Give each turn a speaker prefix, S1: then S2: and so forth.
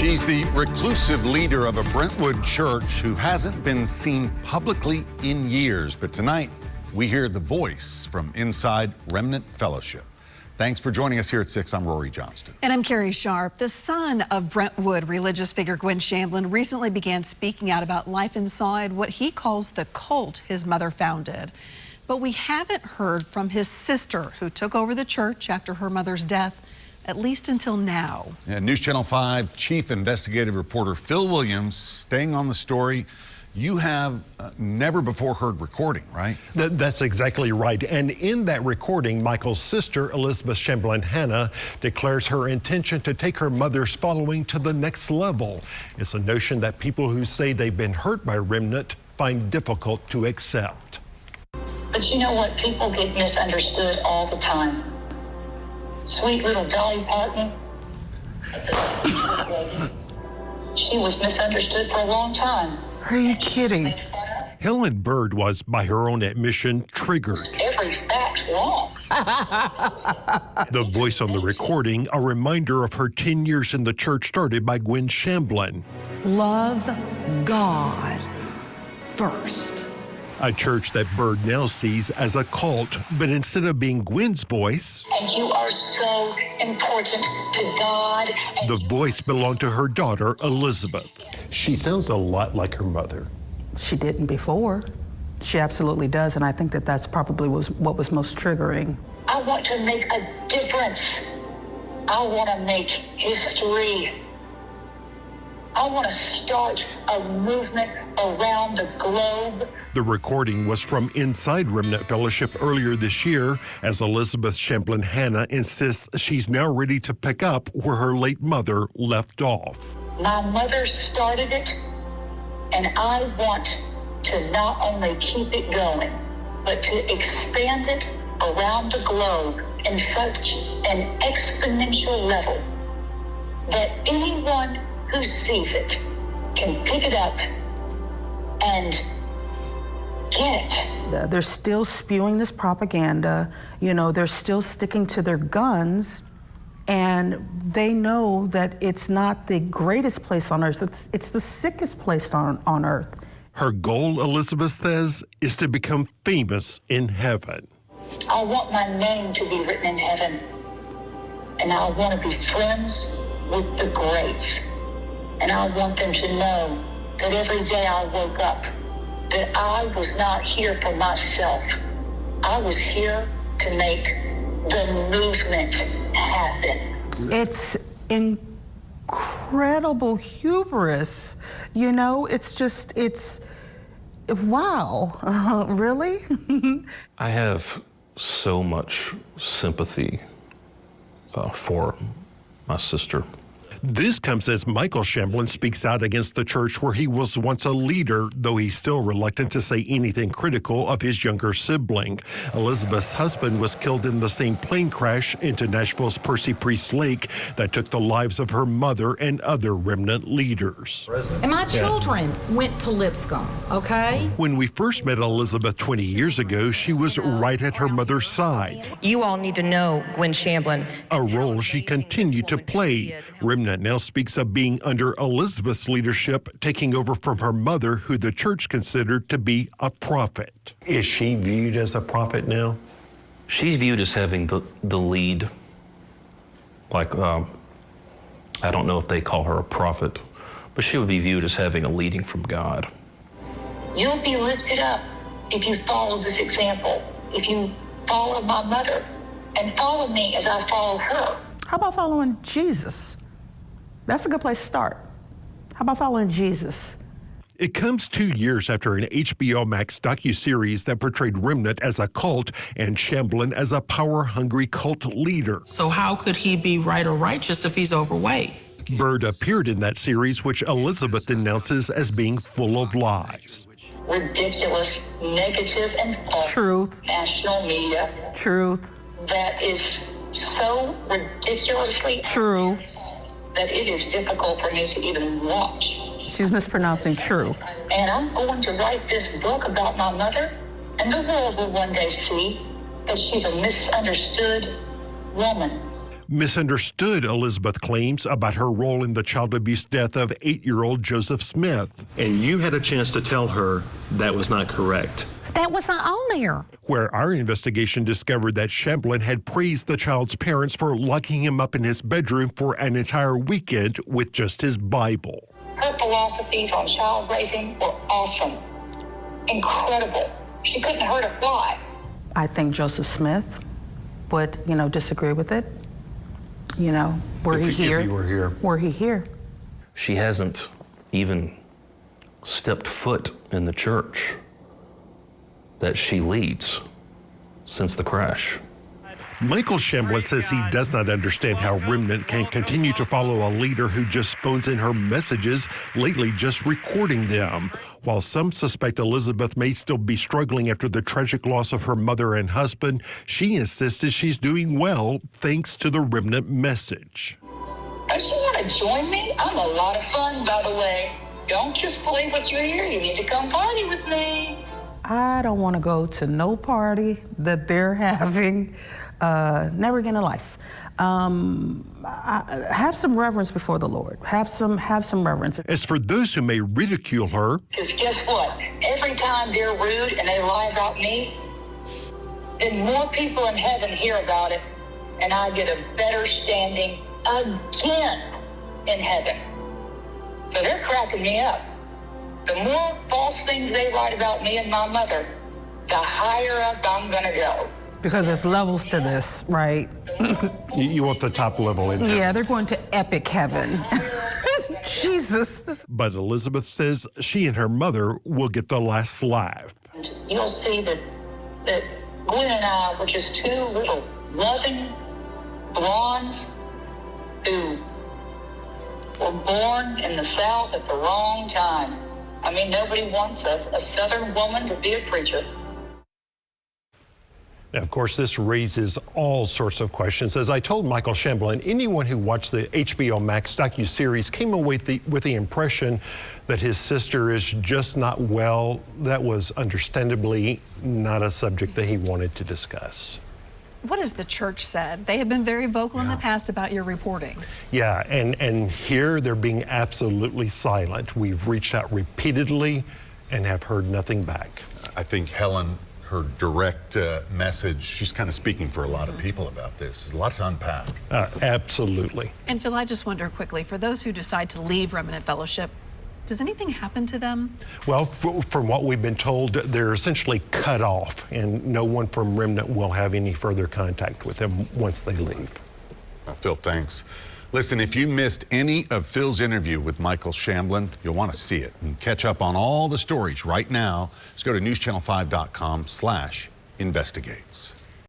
S1: She's the reclusive leader of a Brentwood church who hasn't been seen publicly in years. But tonight, we hear the voice from inside Remnant Fellowship. Thanks for joining us here at 6. I'm Rory Johnston.
S2: And I'm Carrie Sharp. The son of Brentwood religious figure Gwen Shamblin recently began speaking out about life inside what he calls the cult his mother founded. But we haven't heard from his sister, who took over the church after her mother's death, at least until now.
S1: And News Channel 5 chief investigative reporter Phil Williams staying on the story. You have never before heard recording, right?
S3: That's exactly right. And in that recording, Michael's sister, Elizabeth Shamblin Hannah, declares her intention to take her mother's following to the next level. It's a notion that people who say they've been hurt by Remnant find difficult to accept.
S4: But you know what? People get misunderstood all the time. Sweet little Dolly Parton, she was misunderstood for a long time.
S5: Are you kidding?
S3: Helen Bird was, by her own admission, triggered.
S4: Every fact wrong.
S3: The voice on the recording, a reminder of her 10 years in the church started by Gwen Shamblin.
S5: Love God first.
S3: A church that Bird now sees as a cult, but instead of being Gwen's voice,
S4: and you are so important to God.
S3: The voice belonged to her daughter, Elizabeth. She sounds a lot like her mother.
S5: She didn't before. She absolutely does, and I think that that's probably what was most triggering.
S4: I want to make a difference. I want to make history. I want to start a movement around the globe.
S3: The recording was from inside Remnant Fellowship earlier this year, as Elizabeth Shamblin Hannah insists she's now ready to pick up where her late mother left off.
S4: My mother started it, and I want to not only keep it going, but to expand it around the globe in such an exponential level that anyone who sees it can pick it up and get it.
S5: They're still spewing this propaganda. You know, they're still sticking to their guns, and they know that it's not the greatest place on earth. It's the sickest place on earth.
S3: Her goal, Elizabeth says, is to become famous in heaven.
S4: I want my name to be written in heaven, and I want to be friends with the greats. And I want them to know that every day I woke up, that I was not here for myself. I was here to make the movement happen.
S5: It's incredible hubris. You know, it's wow, really?
S6: I have so much sympathy for my sister.
S3: This comes as Michael Shamblin speaks out against the church where he was once a leader, though he's still reluctant to say anything critical of his younger sibling. Elizabeth's husband was killed in the same plane crash into Nashville's Percy Priest Lake that took the lives of her mother and other Remnant leaders.
S7: And my children went to Lipscomb, okay?
S3: When we first met Elizabeth 20 years ago, she was right at her mother's side.
S8: You all need to know Gwen Shamblin.
S3: A role she continued to play. Remnant now speaks of being under Elizabeth's leadership, taking over from her mother, who the church considered to be a prophet. Is she viewed as a prophet now?
S6: She's viewed as having the lead. Like, I don't know if they call her a prophet, but she would be viewed as having a leading from God.
S4: You'll be lifted up if you follow this example, if you follow my mother and follow me as I follow her.
S5: How about following Jesus? That's a good place to start. How about following Jesus?
S3: It comes 2 years after an HBO Max docuseries that portrayed Remnant as a cult and Shamblin as a power-hungry cult leader.
S9: So how could he be right or righteous if he's overweight?
S3: Bird appeared in that series, which Elizabeth denounces as being full of lies.
S4: Ridiculous, negative, and false.
S5: Truth.
S4: National media.
S5: Truth.
S4: That is so ridiculously
S5: true
S4: that it is difficult for me to even watch.
S5: She's mispronouncing true.
S4: And I'm going to write this book about my mother, and the world will one day see that she's a misunderstood woman.
S3: misunderstood, Elizabeth claims, about her role in the child abuse death of 8-year-old Joseph Smith.
S10: And you had a chance to tell her that was not correct.
S7: That was not on there.
S3: Where our investigation discovered that Shamblin had praised the child's parents for locking him up in his bedroom for an entire weekend with just his Bible.
S4: Her philosophies on child raising were awesome, incredible. She couldn't hurt a fly.
S5: I think Joseph Smith would, disagree with it. Were he here?
S10: If you were here.
S5: Were he here?
S6: She hasn't even stepped foot in the church that she leads since the crash.
S3: Michael Shamblin says he does not understand how Remnant can continue to follow a leader who just phones in her messages, lately just recording them. While some suspect Elizabeth may still be struggling after the tragic loss of her mother and husband, she insisted she's doing well thanks to the Remnant message.
S4: Don't you want to join me? I'm a lot of fun, by the way. Don't just believe what you hear. You need to come party with me.
S5: I don't want to go to no party that they're having. Never again in life. Have some reverence before the Lord. Have some reverence.
S3: As for those who may ridicule her,
S4: Because guess what? Every time they're rude and they lie about me, then more people in heaven hear about it, and I get a better standing again in heaven. So they're cracking me up. The more false things they write about me and my mother, the higher up I'm going to go.
S5: Because there's levels to this, right?
S3: you want the top level in.
S5: Yeah, they're going to epic heaven. Jesus.
S3: But Elizabeth says she and her mother will get the last laugh.
S4: You'll see that Gwen and I were just two little loving blondes who were born in the South at the wrong time. I mean, nobody wants a Southern woman to be a preacher.
S3: Now, of course, this raises all sorts of questions. As I told Michael Shamblin, anyone who watched the HBO Max docuseries came away with the impression that his sister is just not well. That was understandably not a subject that he wanted to discuss.
S2: What has the church said? They have been very vocal in the past about your reporting.
S3: Yeah, and here they're being absolutely silent. We've reached out repeatedly and have heard nothing back.
S1: I think Helen, her direct message, she's kind of speaking for a lot of people about this. There's a lot to unpack.
S3: Absolutely.
S2: And Phil, I just wonder quickly, for those who decide to leave Remnant Fellowship, does anything happen to them?
S3: Well, from what we've been told, they're essentially cut off, and no one from Remnant will have any further contact with them once they leave.
S1: Phil, thanks. Listen, if you missed any of Phil's interview with Michael Shamblin, you'll want to see it and catch up on all the stories right now. Just go to newschannel5.com/investigates.